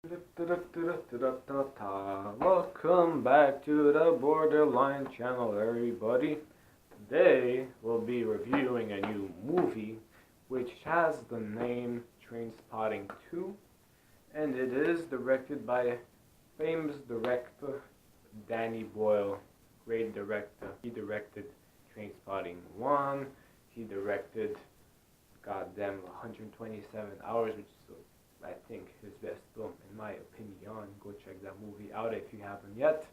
Welcome back to the Borderline channel, everybody. Today we'll be reviewing a new movie which has the name Trainspotting 2, and it is directed by famous director Danny Boyle. Great director. He directed Trainspotting 1, he directed goddamn 127 Hours, which is I think his best film, in my opinion. Go check that movie out if you haven't yet.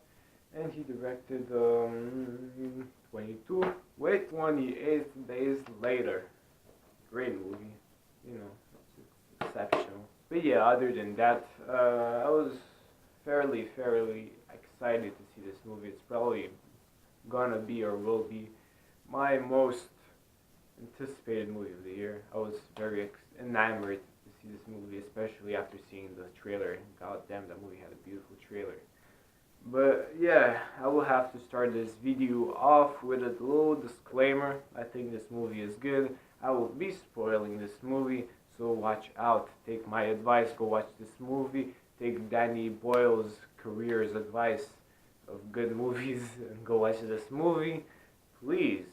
And he directed 28 Days Later. Great movie, you know, it's exceptional. But yeah, other than that, I was fairly excited to see this movie. It's probably gonna be or will be my most anticipated movie of the year. I was very enamored to see this movie, especially after seeing the trailer. God damn, that movie had a beautiful trailer. But yeah, I will have to start this video off with a little disclaimer. I think this movie is good. I will be spoiling this movie, so watch out. Take my advice, go watch this movie. Take Danny Boyle's career's advice of good movies and go watch this movie. Please,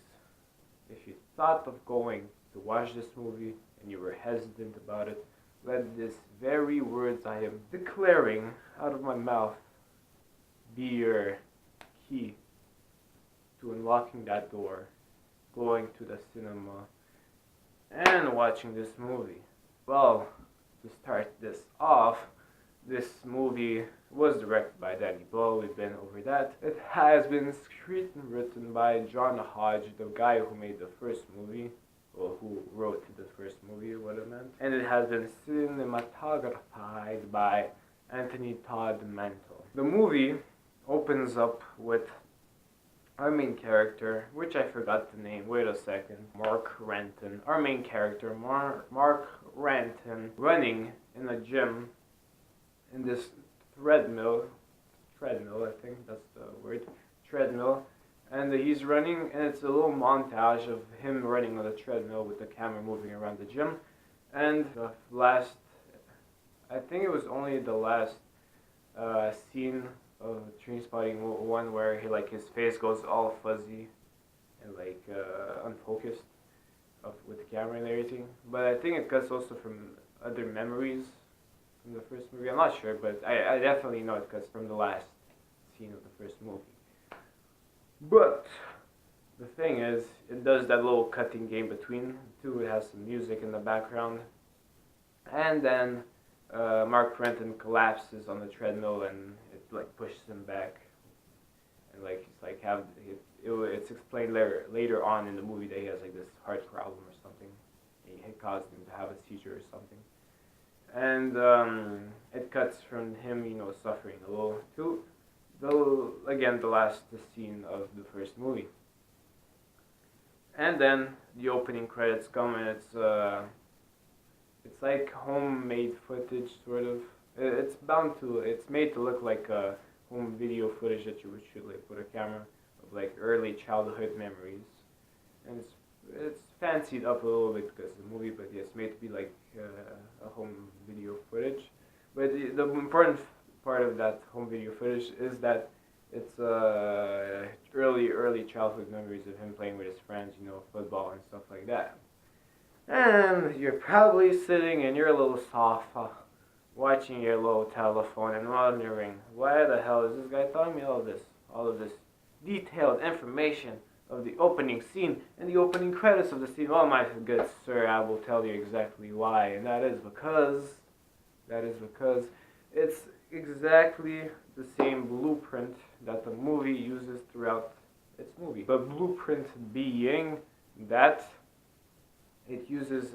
if you thought of going to watch this movie and you were hesitant about it, let this very words I am declaring out of my mouth be your key to unlocking that door, going to the cinema, and watching this movie. Well, to start this off, this movie was directed by Danny Boyle. We've been over that. It has been written by Jon Hodge, the guy who made the first movie, or who wrote the first movie, what I meant. And it has been cinematographed by Anthony Todd Mantle. The movie opens up with our main character, which I forgot the name, wait a second, Mark Renton. Our main character, Mark Renton, running in a gym in this treadmill, I think that's the word, treadmill, and he's running, and it's a little montage of him running on the treadmill with the camera moving around the gym, and the last, I think it was only the last scene of Trainspotting 1 where he, like, his face goes all fuzzy and like unfocused with the camera and everything, but I think it cuts also from other memories from the first movie. I'm not sure, but I definitely know it because from the last scene of the first movie. But the thing is, it does that little cutting game between the two. It has some music in the background, and then Mark Renton collapses on the treadmill, and it like pushes him back, and like he's like it's explained later on in the movie that he has like this heart problem or something. It caused him to have a seizure or something. And it cuts from him, you know, suffering a little to the last scene of the first movie. And then the opening credits come, and it's like homemade footage, sort of. It's made to look like a home video footage that you would shoot like with a camera of like early childhood memories, and it's fancied up a little bit because of the movie, but yeah, it's made to be like a home video footage. But the important part of that home video footage is that it's early childhood memories of him playing with his friends, you know, football and stuff like that. And you're probably sitting in your little sofa, watching your little telephone and wondering, why the hell is this guy telling me all of this detailed information of the opening scene and the opening credits of the scene? Well, my good sir, I will tell you exactly why, and that is because it's exactly the same blueprint that the movie uses throughout its movie. The blueprint being that it uses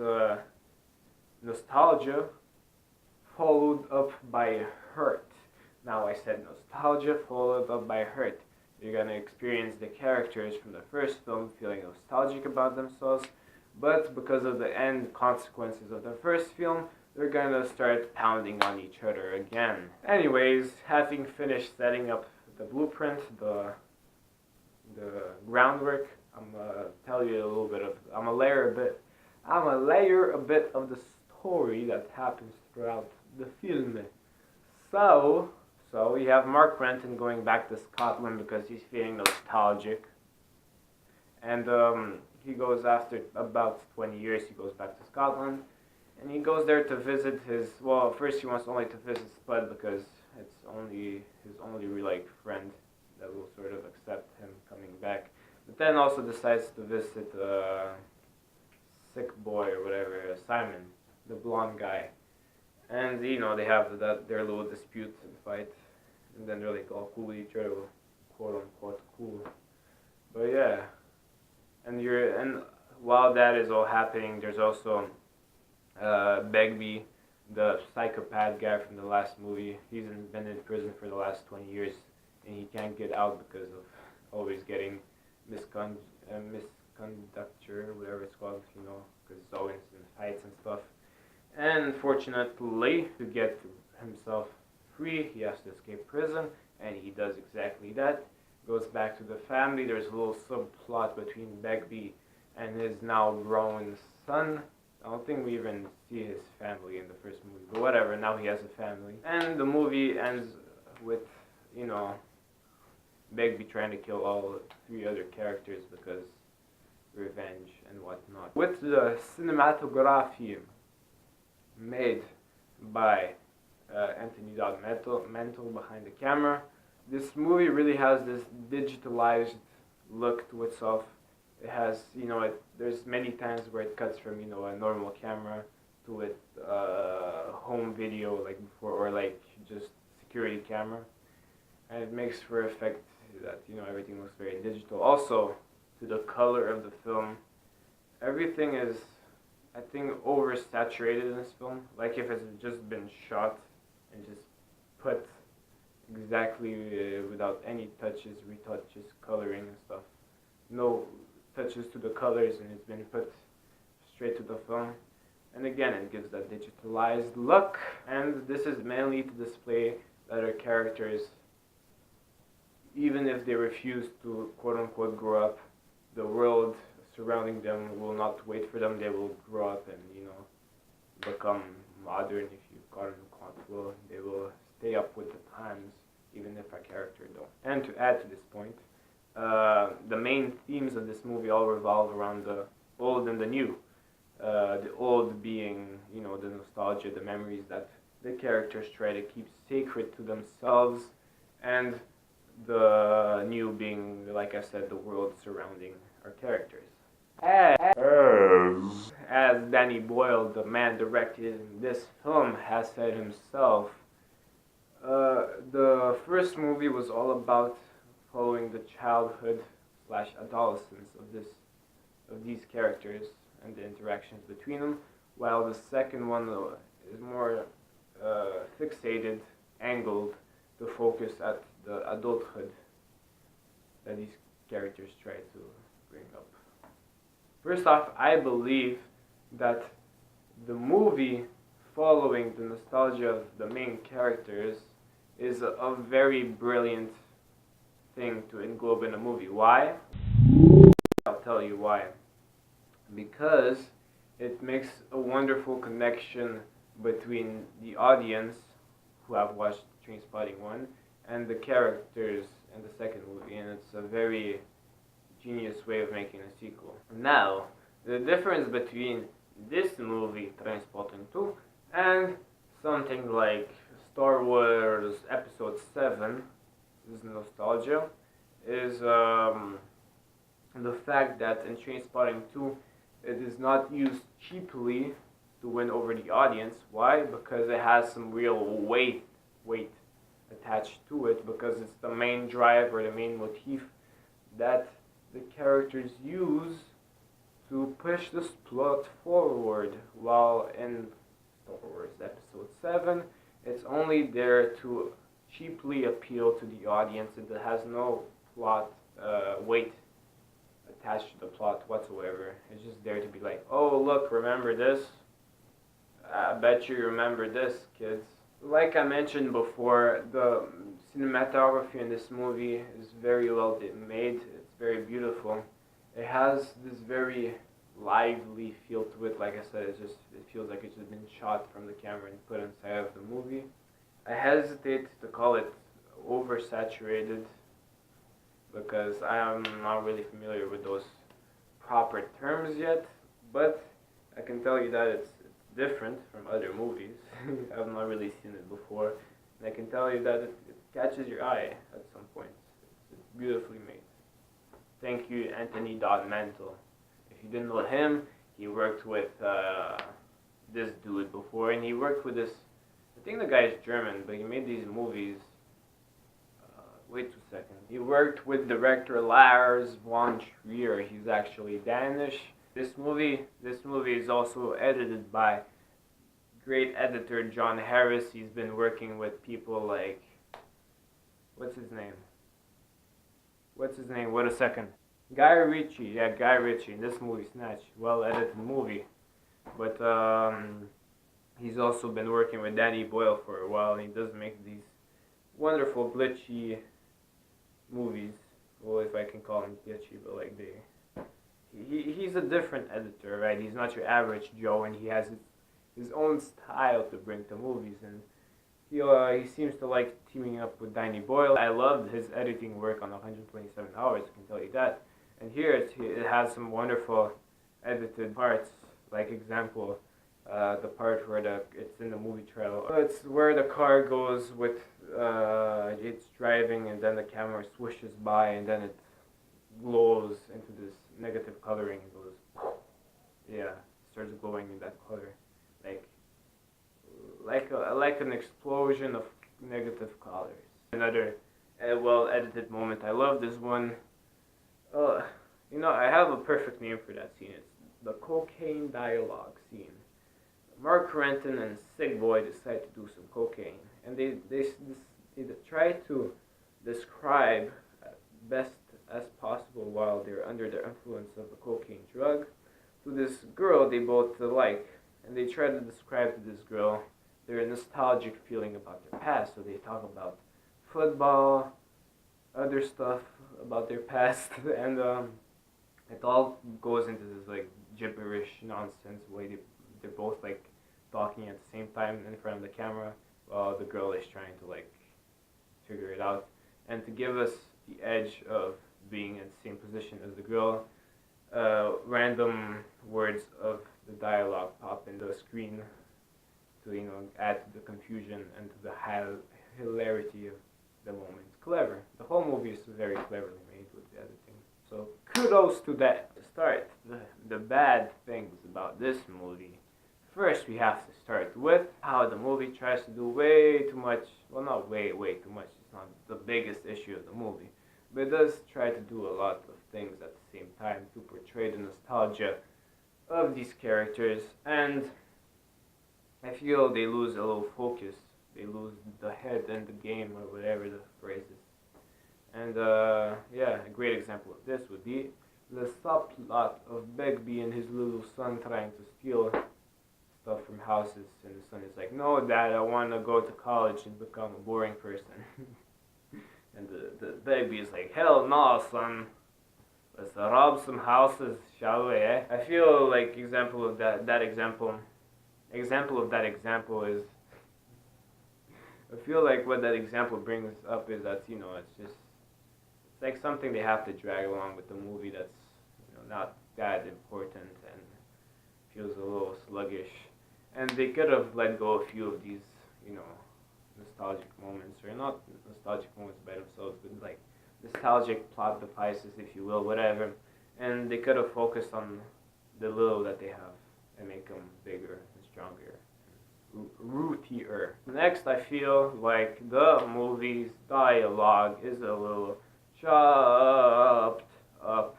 nostalgia followed up by hurt. Now I said nostalgia followed up by hurt. You're going to experience the characters from the first film feeling nostalgic about themselves, but because of the end consequences of the first film, they're going to start pounding on each other again. Anyways, having finished setting up the blueprint, the groundwork, I'm going to tell you a little bit of, I'm going to layer a bit of the story that happens throughout the film. So, so we have Mark Renton going back to Scotland because he's feeling nostalgic. And he goes after about 20 years, he goes back to Scotland. And he goes there to visit his, well, first he wants only to visit Spud because it's only his only like friend that will sort of accept him coming back. But then also decides to visit Sick Boy or whatever, Simon, the blonde guy. And you know, they have their little dispute and fight. And then they're like all cool with each other, quote unquote cool. But yeah. And while that is all happening, there's also Begbie, the psychopath guy from the last movie. He's been in prison for the last 20 years, and he can't get out because of always getting misconductor, whatever it's called, you know, because it's always in fights and stuff. And unfortunately, to get himself free, he has to escape prison, and he does exactly that. Goes back to the family. There's a little subplot between Begbie and his now grown son. I don't think we even see his family in the first movie, but whatever, now he has a family. And the movie ends with, you know, Begbie trying to kill all 3 other characters because revenge and whatnot. With the cinematography made by Anthony Dog Mantle behind the camera, this movie really has this digitalised look to itself. It has, you know, there's many times where it cuts from, you know, a normal camera to a home video like before, or like just security camera, and it makes for effect that, you know, everything looks very digital. Also, to the color of the film, everything is, I think, oversaturated in this film. Like if it's just been shot and just put exactly without any touches, retouches, coloring and stuff. No touches to the colors, and it's been put straight to the film. And again, it gives that digitalized look. And this is mainly to display that our characters, even if they refuse to quote unquote grow up, the world surrounding them will not wait for them. They will grow up and, you know, become modern, if you call it will. They will stay up with the times, even if a character don't. And to add to this point, the main themes of this movie all revolve around the old and the new. The old being, you know, the nostalgia, the memories that the characters try to keep sacred to themselves, and the new being, like I said, the world surrounding our characters. As Danny Boyle, the man directed this film, has said himself, the first movie was all about following the childhood / adolescence of these characters and the interactions between them, while the second one is more fixated, angled to focus at the adulthood that these characters try to bring up. First off, I believe that the movie following the nostalgia of the main characters is a very brilliant thing to englobe in a movie. Why? I'll tell you why. Because it makes a wonderful connection between the audience who have watched Trainspotting 1 and the characters in the second movie, and it's a very genius way of making a sequel. Now, the difference between this movie, Trainspotting 2, and something like Star Wars Episode 7, this is Nostalgia, is the fact that in Trainspotting 2, it is not used cheaply to win over the audience. Why? Because it has some real weight attached to it, because it's the main drive or the main motif that the characters use to push this plot forward, while in Star Wars Episode 7, it's only there to cheaply appeal to the audience. It has no plot weight attached to the plot whatsoever. It's just there to be like, oh look, remember this? I bet you remember this, kids. Like I mentioned before, the cinematography in this movie is very well made. It's very beautiful. It has this very lively feel to it. Like I said, it feels like it's just been shot from the camera and put inside of the movie. I hesitate to call it oversaturated because I am not really familiar with those proper terms yet, but I can tell you that it's different from other movies. I've not really seen it before, and I can tell you that it catches your eye at some points. It's beautifully made. Thank you, Anthony Mantle. If you didn't know him, he worked with this dude before, and he worked with this. I think the guy is German, but he made these movies. Wait 2 seconds. He worked with director Lars von Trier. He's actually Danish. This movie is also edited by great editor Jon Harris. He's been working with people like, what's his name? Wait a second. Guy Ritchie. Yeah, Guy Ritchie. In this movie, Snatch. Well edited movie. But he's also been working with Danny Boyle for a while, and he does make these wonderful glitchy movies. Well, if I can call him glitchy, but like he's a different editor, right? He's not your average Joe, and he has his own style to bring to movies, and he seems to like teaming up with Danny Boyle. I loved his editing work on 127 Hours, I can tell you that. And here it has some wonderful edited parts, like example, the part where it's in the movie trailer. It's where the car goes with it's driving, and then the camera swishes by, and then it glows into this negative coloring. It goes, yeah, starts glowing in that color, like an explosion of negative colors. Another well edited moment. I love this one. I have a perfect name for that scene. It's the cocaine dialogue scene. Mark Renton and Sick Boy decide to do some cocaine, and they try to describe best as possible while they're under the influence of the cocaine drug to this girl they both like, and they try to describe to this girl their nostalgic feeling about their past. So they talk about football, other stuff about their past, and it all goes into this like gibberish nonsense way. They're both like talking at the same time in front of the camera while the girl is trying to like figure it out. And to give us the edge of being in the same position as the girl, random words of the dialogue pop in the screen to add to the confusion and to the hilarity of the moment. Clever. The whole movie is very cleverly made with the editing. So kudos to that. To start the bad things about this movie. First, we have to start with how the movie tries to do way too much. Well, not way too much. It's not the biggest issue of the movie, but it does try to do a lot of things at the same time to portray the nostalgia of these characters, and I feel they lose a little focus. They lose the head in the game, or whatever the phrase is. And yeah, a great example of this would be the subplot of Begbie and his little son trying to steal stuff from houses, and the son is like, "No, Dad, I want to go to college and become a boring person." And the Begbie is like, "Hell no, son. Let's rob some houses, shall we, eh?" I feel like example of that example is, I feel like what that example brings up is that, it's like something they have to drag along with the movie that's, not that important and feels a little sluggish. And they could have let go a few of these, nostalgic moments, or not nostalgic moments by themselves, but like nostalgic plot devices, if you will, whatever. And they could have focused on the little that they have and make them bigger and stronger, rootier. Next, I feel like the movie's dialogue is a little chopped up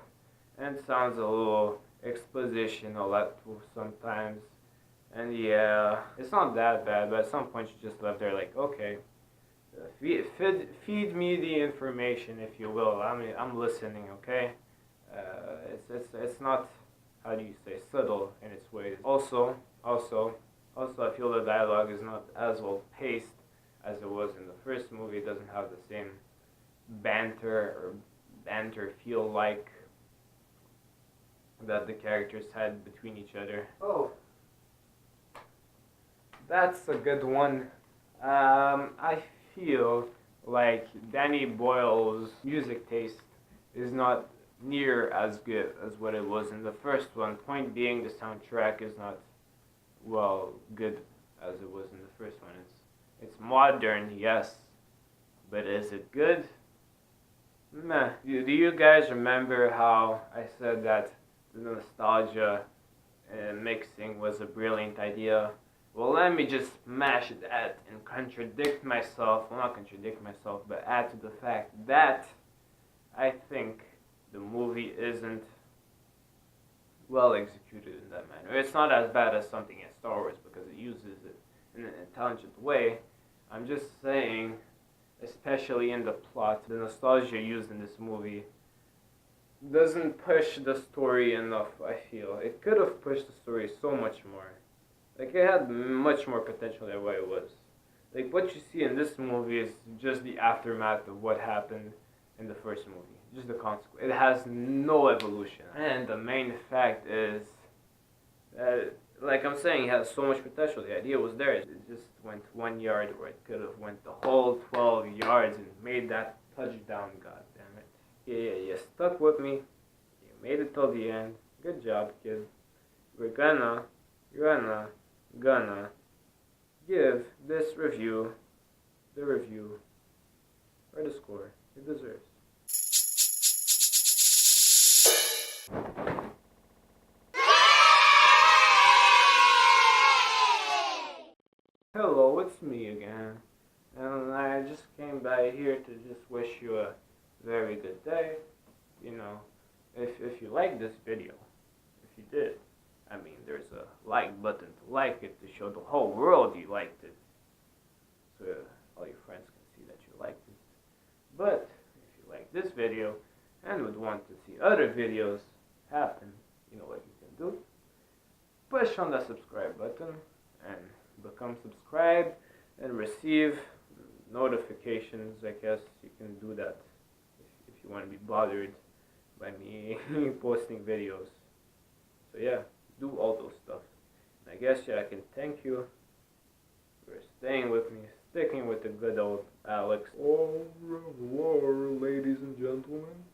and sounds a little expositional sometimes. And yeah, it's not that bad, but at some point you just left there like, okay, feed me the information, if you will. I'm listening, okay? It's not, how do you say, subtle in its ways. Also, I feel the dialogue is not as well paced as it was in the first movie. It doesn't have the same banter feel like that the characters had between each other. Oh, that's a good one. I feel like Danny Boyle's music taste is not near as good as what it was in the first one. Point being, the soundtrack is not well good as it was in the first one. It's modern, yes, but is it good? Meh. Do you guys remember how I said that the nostalgia mixing was a brilliant idea? Well, let me just smash that and contradict myself. Well, not contradict myself, but add to the fact that I think the movie isn't well executed in that manner. It's not as bad as something in Star Wars because it uses it in an intelligent way. I'm just saying, especially in the plot, the nostalgia used in this movie doesn't push the story enough, I feel. It could have pushed the story so much more. Like, it had much more potential than what it was. Like, what you see in this movie is just the aftermath of what happened in the first movie. Just the consequence. It has no evolution. And the main fact is that, like I'm saying, it has so much potential. The idea was there. It just went 1 yard where it could have went the whole 12 yards and made that touchdown, god damn it. Yeah, you stuck with me. You made it till the end. Good job, kid. We're gonna give this review the review or the score it deserves. Hello, it's me again, and I just came by here to just wish you a very good day. You know, if you like this video, if you did, I mean, there's a like button to like it to show the whole world you liked it, so all your friends can see that you liked it. But if you like this video and would want to see other videos happen, you know what you can do? Push on the subscribe button and become subscribed and receive notifications. I guess you can do that if you want to be bothered by me posting videos. So yeah, do all those stuff. And I guess I can thank you for staying with me, sticking with the good old Alex. Au revoir, ladies and gentlemen.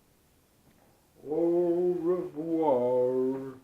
Au revoir.